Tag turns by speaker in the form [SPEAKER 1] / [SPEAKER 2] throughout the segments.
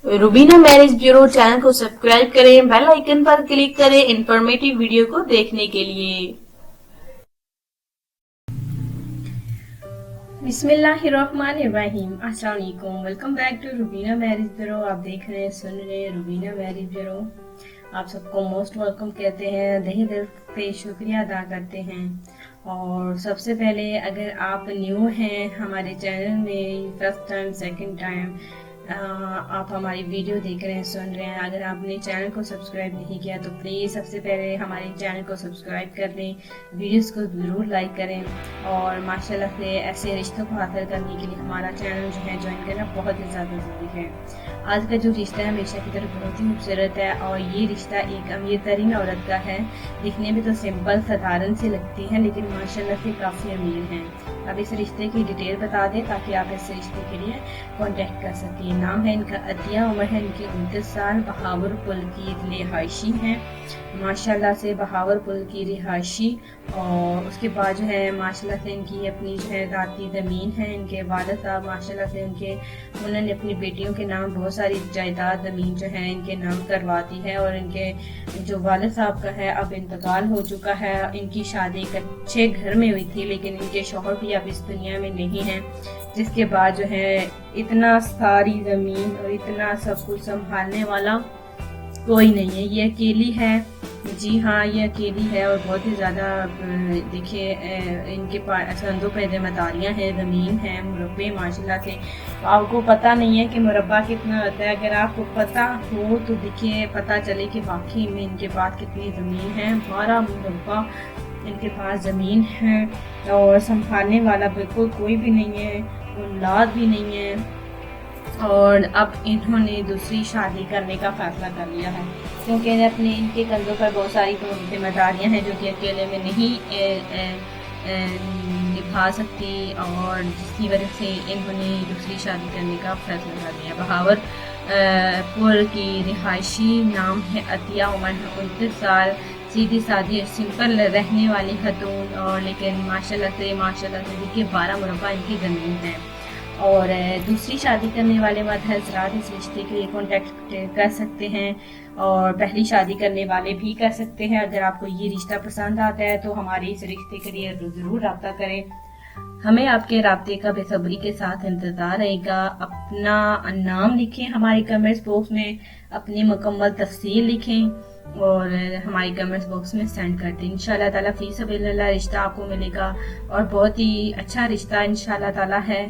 [SPEAKER 1] Rubina marriage bureau channel को subscribe करें, bell icon पर क्लिक करें इंफॉर्मेटिव वीडियो को देखने के लिए। बिस्मिल्लाहिर्रहमानिर्रहीम। अस्सलाम वालेकुम। Welcome back to Rubina marriage bureau. आप देख रहे हैं, सुन रहे हैं रूबीना मैरिज ब्यूरो। आप सबको मोस्ट वेलकम कहते हैं, तहे दिल पे शुक्रिया अदा करते हैं। और सबसे पहले, अगर आप न्यू हैं हमारे चैनल में, फर्स्ट टाइम सेकंड टाइम आप हमारी वीडियो देख रहे हैं, सुन रहे हैं, अगर आपने चैनल को सब्सक्राइब नहीं किया तो प्लीज़ सबसे पहले हमारे चैनल को सब्सक्राइब कर लें, वीडियोस को ज़रूर लाइक करें। और माशाल्लाह से ऐसे रिश्तों को हासिल करने के लिए हमारा चैनल जो है ज्वाइन करना बहुत ही ज़्यादा ज़रूरी है। आज का जो रिश्ता है हमेशा की तरफ बहुत ही खूबसूरत है, और ये रिश्ता एक अमीर तरीन औरत का है। दिखने में तो सिंपल साधारण सी लगती है, लेकिन माशाल्लाह से काफ़ी अमीर हैं। अब इस रिश्ते की डिटेल बता दें ताकि आप इस रिश्ते के लिए कांटेक्ट कर सकें। नाम है इनका अतिया, उम्र है इनकी 29 साल, बहावरपुर की रिहायशी हैं। माशाल्लाह से बहावरपुर की रिहायशी। और उसके बाद जो है माशाल्लाह से इनकी अपनी जो है ज़ाती ज़मीन है। इनके वालिद साहब माशाल्लाह से उन्होंने अपनी बेटियों के नाम बहुत सारी जायदाद ज़मीन जो है इनके नाम करवा दी है। और इनके जो वालिद साहब का है अब इंतकाल हो चुका है। इनकी शादी एक अच्छे घर में हुई थी, लेकिन इनके शौहर भी अब इस दुनिया में नहीं है, जिसके बाद जो है इतना सारी ज़मीन और इतना सब कुछ संभालने वाला कोई नहीं है। ये अकेली है, जी हाँ, ये अकेली है। और बहुत ही ज़्यादा देखिए इनके पास कंधों पे जिम्मेदारियाँ हैं, ज़मीन है, मुरब्बे माशाल्लाह से। तो आपको पता नहीं है कि मुरब्बा कितना होता है। अगर आपको पता हो तो देखिए पता चले कि वाकई में इनके पास कितनी ज़मीन है। 12 मुरब्बा इनके पास ज़मीन है, और संभालने वाला बिल्कुल कोई भी नहीं है, औलाद भी नहीं है। और अब इन्होंने दूसरी शादी करने का फैसला कर लिया है, क्योंकि इनके कंधों पर बहुत सारी जिम्मेदारियां हैं जो कि अकेले में नहीं निभा सकती, और जिसकी वजह से इन्होंने दूसरी शादी करने का फैसला कर लिया। बहावरपुर की रिहायशी, नाम है अतिया, उम्र है 29 साल, सीधी सादी और सिंपल रहने वाली खतून। और लेकिन माशाल्लाह से देखिए 12 मुरब्बा इनकी ज़मीन है। और दूसरी शादी करने वाले मर्द हजरात इस रिश्ते के लिए कॉन्टेक्ट कर सकते हैं, और पहली शादी करने वाले भी कर सकते हैं। अगर आपको ये रिश्ता पसंद आता है तो हमारे इस रिश्ते के लिए ज़रूर रब्ता करें। हमें आपके राब्ते का बेसब्री के साथ इंतज़ार रहेगा। अपना नाम लिखें हमारे कमेंट्स बॉक्स में, अपनी मुकम्मल तफसील लिखें और हमारे कमेंट्स बॉक्स में सेंड कर दें। इंशाल्लाह ताला फी सबिलिल्लाह रिश्ता आपको मिलेगा, और बहुत ही अच्छा रिश्ता इंशाल्लाह ताला है।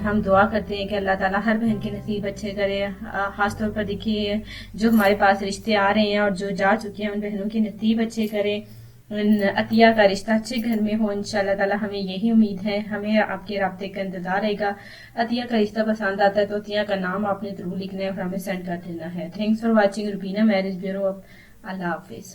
[SPEAKER 1] हम दुआ करते हैं कि अल्लाह ताला हर बहन के नसीब अच्छे करे। ख़ास तौर पर देखिए जो हमारे पास रिश्ते आ रहे हैं और जो जा चुके हैं, उन बहनों के नसीब अच्छे करे। अतिया का रिश्ता अच्छे घर में हो इंशाल्लाह ताला, हमें यही उम्मीद है। हमें आपके राब्ते का इंतजार रहेगा। अतिया का रिश्ता पसंद आता है तो अतिया का नाम आपने जरूर लिखना है और हमें सेंड कर देना है। Thanks for watching Rubina marriage bureau. Allah हाफिज़।